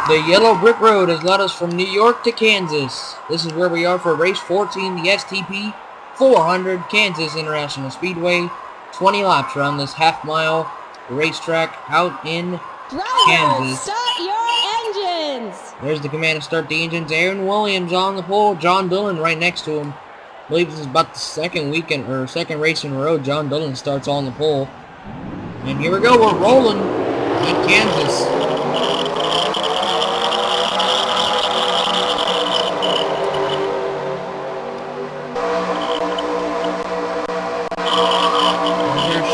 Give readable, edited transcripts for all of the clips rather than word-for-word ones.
The yellow brick road has led us from New York to Kansas. This is where we are for race 14, the STP 400 Kansas International Speedway. 20 laps around this half-mile racetrack out in Kansas. Start your engines! There's the command to start the engines. Aaron Williams on the pole. John Dillon right next to him. I believe this is about the second race in a row. John Dillon starts on the pole. And here we go. We're rolling in Kansas.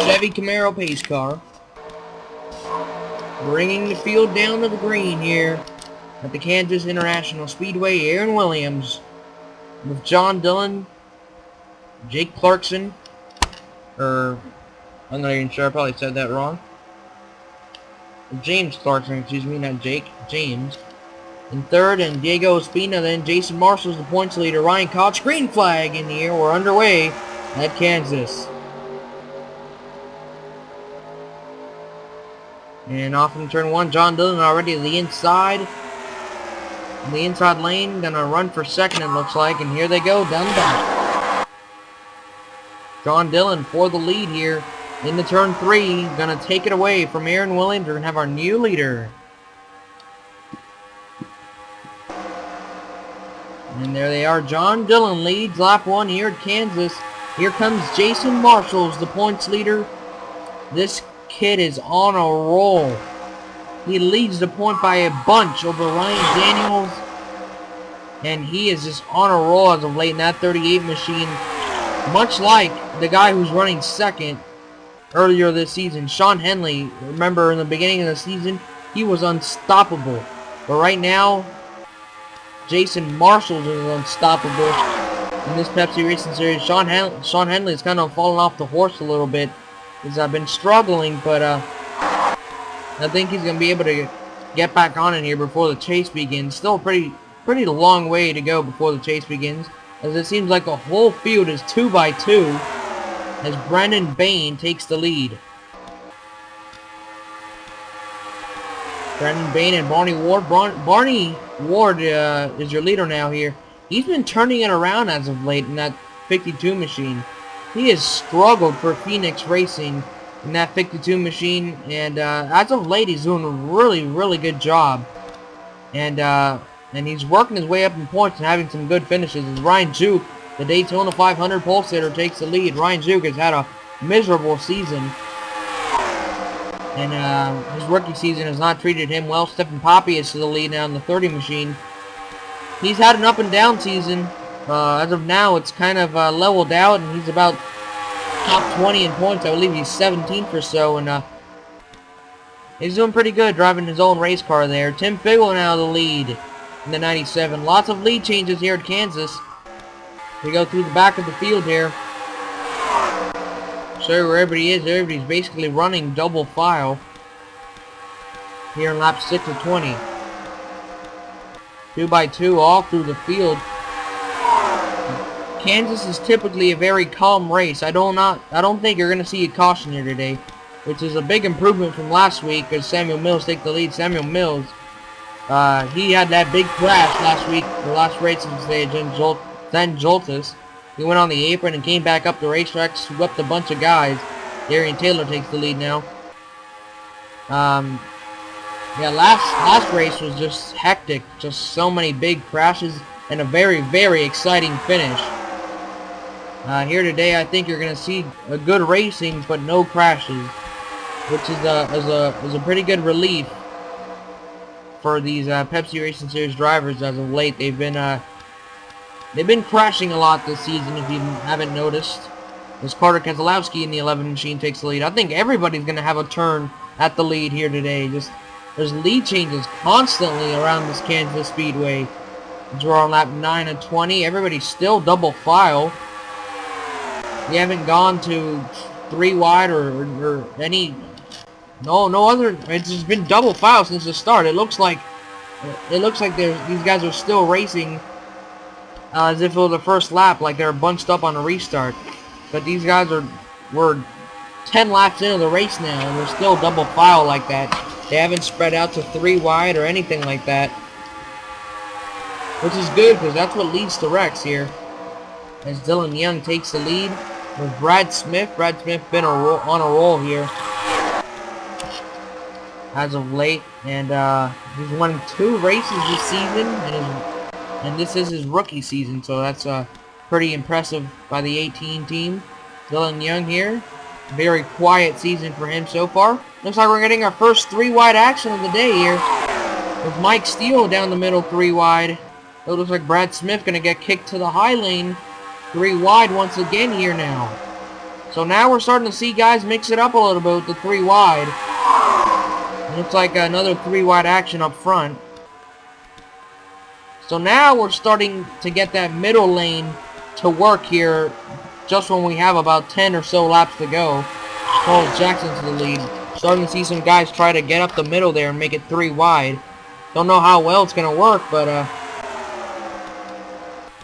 Chevy Camaro pace car, bringing the field down to the green here at the Kansas International Speedway. Aaron Williams with John Dillon, Jake Clarkson, I'm not even sure, I probably said that wrong. James Clarkson, excuse me, not Jake, James. In third, and Diego Espina, then Jason Marshall's the points leader. Ryan Koch, green flag in the air. We're underway at Kansas. And off in turn one, John Dillon already in the inside lane, gonna run for second, it looks like, and here they go down the back. John Dillon for the lead here into turn three, gonna take it away from Aaron Williams. We're gonna have our new leader. And there they are. John Dillon leads lap one here at Kansas. Here comes Jason Marshall, the points leader. This kid is on a roll. He leads the point by a bunch over Ryan Daniels, and he is just on a roll as of late in that 38 machine, much like the guy who's running second earlier this season, Sean Henley. Remember in the beginning of the season he was unstoppable, but right now Jason Marshall is unstoppable in this Pepsi Racing Series. Sean Henley is kind of falling off the horse a little bit, because I've been struggling, but I think he's going to be able to get back on in here before the chase begins. Still a pretty long way to go before the chase begins, as it seems like the whole field is 2 by 2 as Brendan Bain takes the lead. Brendan Bain and Barney Ward. Barney Ward is your leader now here. He's been turning it around as of late in that 52 machine. He has struggled for Phoenix Racing in that 52 machine, and as of late he's doing a really good job. And he's working his way up in points and having some good finishes. As Ryan Juke, the Daytona 500 pole sitter, takes the lead. Ryan Juke has had a miserable season, and his rookie season has not treated him well. Stephen Poppy is to the lead now in the 30 machine. He's had an up and down season. As of now, it's kind of leveled out, and he's about top 20 in points. I believe he's 17th or so, and he's doing pretty good driving his own race car there. Tim Figel now the lead in the 97. Lots of lead changes here at Kansas. We go through the back of the field here. Show where everybody is. Everybody's basically running double file here in lap 6 of 20. 2 by 2 all through the field. Kansas is typically a very calm race. I don't think you're going to see a caution here today, which is a big improvement from last week as Samuel Mills take the lead. Samuel Mills, he had that big crash last week, the last race of the stage, then Joltis. He went on the apron and came back up the racetrack, swept a bunch of guys. Darian Taylor takes the lead now. Yeah, last race was just hectic. Just so many big crashes and a very exciting finish. Here today, I think you're going to see a good racing, but no crashes, which is a pretty good relief for these Pepsi Racing Series drivers as of late. They've been crashing a lot this season, if you haven't noticed. As Carter Keselowski in the 11 machine takes the lead. I think everybody's going to have a turn at the lead here today. There's lead changes constantly around this Kansas Speedway. We're on lap 9 of 20. Everybody's still double file. We haven't gone to 3 wide or any... No other... It's just been double file since the start. It looks like these guys are still racing as if it was the first lap, like they're bunched up on a restart. But these guys we're 10 laps into the race now, and they're still double file like that. They haven't spread out to 3 wide or anything like that. Which is good, because that's what leads to wrecks here. As Dylan Young takes the lead with Brad Smith. Brad Smith been on a roll here as of late. And he's won 2 races this season. And this is his rookie season. So that's pretty impressive by the 18 team. Dylan Young here. Very quiet season for him so far. Looks like we're getting our first 3 wide action of the day here. With Mike Steele down the middle 3 wide. It looks like Brad Smith going to get kicked to the high lane 3 wide once again here now. So now we're starting to see guys mix it up a little bit with the 3 wide. Looks like another 3 wide action up front. So now we're starting to get that middle lane to work here just when we have about 10 or so laps to go. Paul Jackson to the lead. Starting to see some guys try to get up the middle there and make it 3 wide. Don't know how well it's going to work, but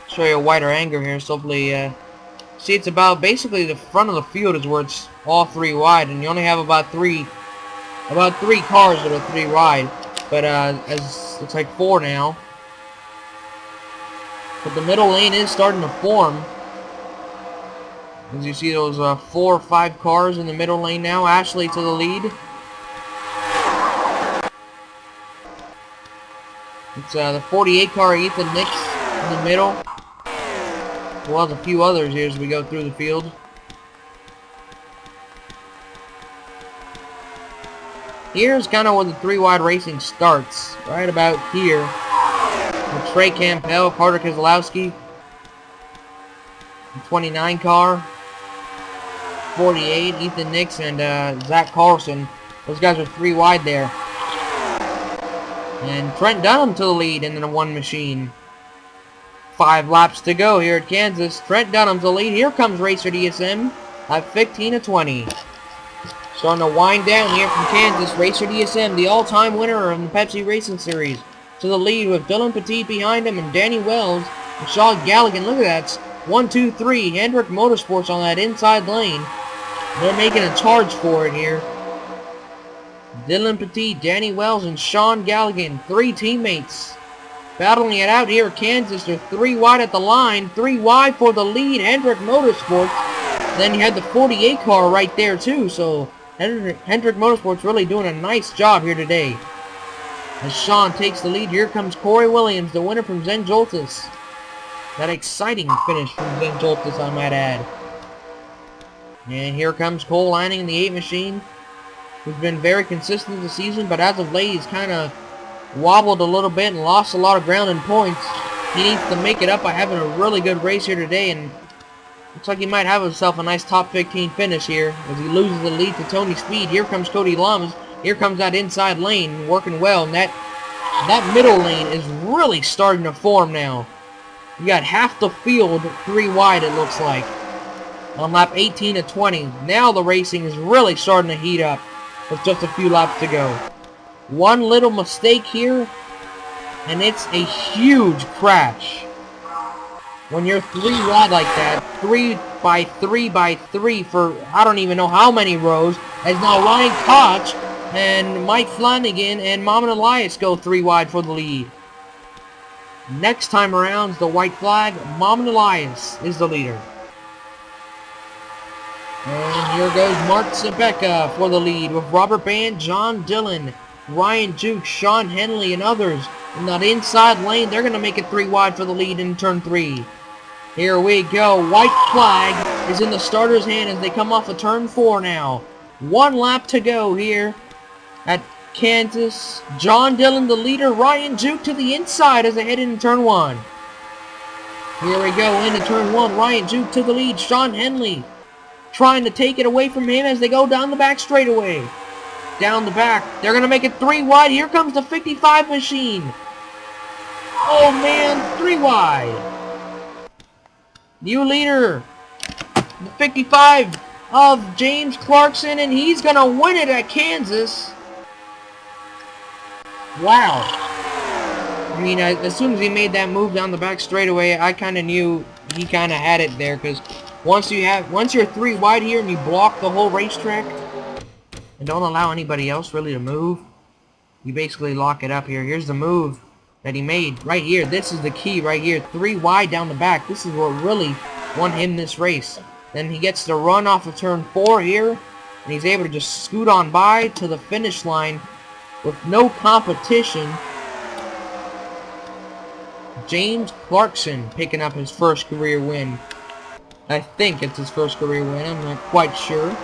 show you a wider angle here. So hopefully, see, it's about basically the front of the field is where it's all 3 wide, and you only have about three cars that are 3 wide. But as looks like 4 now. But the middle lane is starting to form. As you see those 4 or 5 cars in the middle lane now. Ashley to the lead. It's the 48 car, Ethan Nix in the middle. Well, there's a few others here as we go through the field. Here's kind of where the 3 wide racing starts. Right about here. With Trey Campbell, Carter Keselowski. 29 car. 48, Ethan Nix, and Zach Carlson. Those guys are 3 wide there. And Trent Dunham to the lead in the 1 machine. 5 laps to go here at Kansas. Trent Dunham's the lead. Here comes Racer DSM at 15 to 20. Starting to wind down here from Kansas. Racer DSM, the all-time winner of the Pepsi Racing Series, to the lead with Dylan Petit behind him and Danny Wells and Sean Galligan. Look at that. 1, 2, 3. Hendrick Motorsports on that inside lane. They're making a charge for it here. Dylan Petit, Danny Wells, and Sean Galligan, 3 teammates, battling it out here at Kansas. They're 3 wide at the line, 3 wide for the lead, Hendrick Motorsports. Then you had the 48 car right there too, so Hendrick Motorsports really doing a nice job here today. As Sean takes the lead, here comes Corey Williams, the winner from Zen Joltis. That exciting finish from Zen Joltis, I might add. And here comes Cole Lanning in the 8 machine, who's been very consistent this season, but as of late he's kind of wobbled a little bit and lost a lot of ground and points. He needs to make it up by having a really good race here today, and looks like he might have himself a nice top 15 finish here as he loses the lead to Tony Speed. Here comes Cody Lamas. Here comes that inside lane working well, and that middle lane is really starting to form now. You got half the field 3 wide, it looks like, on lap 18 to 20. Now the racing is really starting to heat up with just a few laps to go. One little mistake here, and it's a huge crash. When you're 3 wide like that, 3 by 3 by 3 for I don't even know how many rows, as now Ryan Koch and Mike Flanagan and Mohamed Elias go 3 wide for the lead. Next time around, the white flag. Mohamed Elias is the leader. And here goes Mark Sebeka for the lead with Robert Band, John Dillon, Ryan Duke, Sean Henley, and others in that inside lane. They're going to make it 3 wide for the lead in turn 3. Here we go. White flag is in the starter's hand as they come off of turn 4 now. 1 lap to go here at Kansas. John Dillon, the leader. Ryan Duke to the inside as they head into turn 1. Here we go into turn 1. Ryan Duke to the lead. Sean Henley trying to take it away from him as they go down the back straightaway. Down the back. They're going to make it 3 wide. Here comes the 55 machine. Oh, man. 3 wide. New leader. The 55 of James Clarkson, and he's going to win it at Kansas. Wow. I mean, as soon as he made that move down the back straightaway, I kind of knew he kind of had it there, because once you're 3 wide here and you block the whole racetrack and don't allow anybody else really to move, you basically lock it up here. Here's the move that he made right here. This is the key right here. 3 wide down the back. This is what really won him this race. Then he gets to run off of turn 4 here, and he's able to just scoot on by to the finish line with no competition. James Clarkson picking up his first career win. I think it's his first career win. I'm not quite sure.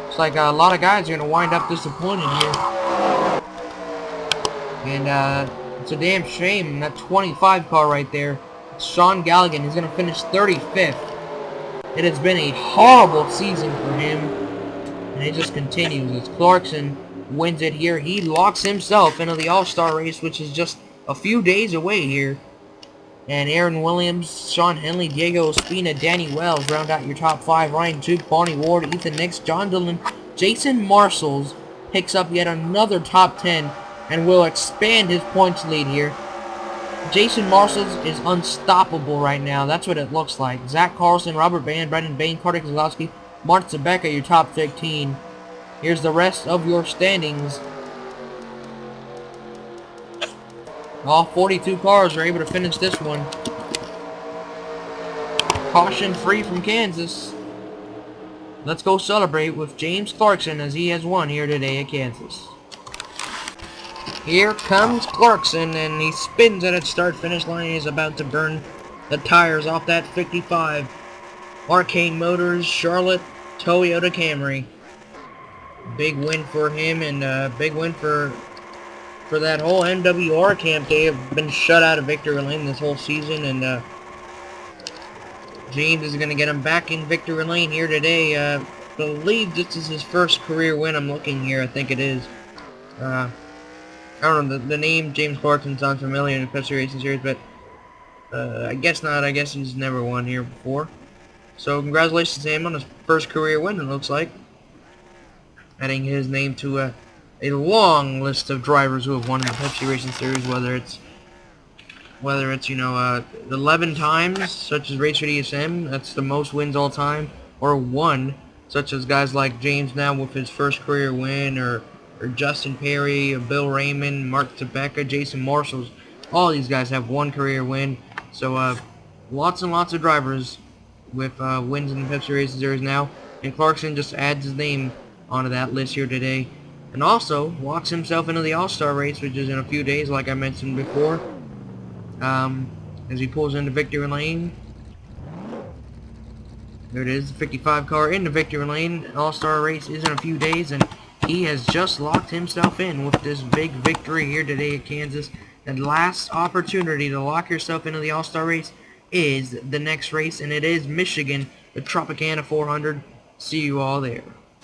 It's like a lot of guys are going to wind up disappointed here. And it's a damn shame. That 25 car right there, Sean Galligan, is going to finish 35th. It has been a horrible season for him, and it just continues. As Clarkson wins it here, he locks himself into the All-Star race, which is just a few days away here. And Aaron Williams, Sean Henley, Diego Espina, Danny Wells round out your top 5. Ryan Duke, Bonnie Ward, Ethan Nix, John Dillon, Jason Marshalls picks up yet another top 10 and will expand his points lead here. Jason Marshalls is unstoppable right now. That's what it looks like. Zach Carlson, Robert Band, Brendan Bain, Carter Kozlowski, Mark Zabeka, your top 15. Here's the rest of your standings. All 42 cars are able to finish this one. Caution free from Kansas. Let's go celebrate with James Clarkson as he has won here today at Kansas. Here comes Clarkson, and he spins at its start-finish line. He's about to burn the tires off that 55. Arcane Motors, Charlotte, Toyota Camry. Big win for him, and big win for that whole MWR camp. They have been shut out of Victory Lane this whole season, and James is going to get him back in Victory Lane here today. I believe this is his first career win. I'm looking here. I think it is. I don't know, the name James Clarkson sounds familiar in the Pepsi Racing Series, but I guess not. I guess he's never won here before. So congratulations to him on his first career win, it looks like. Adding his name to a long list of drivers who have won in the Pepsi Racing Series, whether it's 11 times, such as Racer DSM, that's the most wins all time, or 1, such as guys like James now with his first career win, or Justin Perry, or Bill Raymond, Mark Zabeka, Jason Marshalls. All these guys have 1 career win. So lots and lots of drivers with wins in the Pepsi Racing Series now, and Clarkson just adds his name onto that list here today. And also walks himself into the All-Star race, which is in a few days, like I mentioned before. As he pulls into Victory Lane. There it is, the 55 car in the Victory Lane. All-Star race is in a few days, and he has just locked himself in with this big victory here today at Kansas. The last opportunity to lock yourself into the All-Star race is the next race, and it is Michigan, the Tropicana 400. See you all there.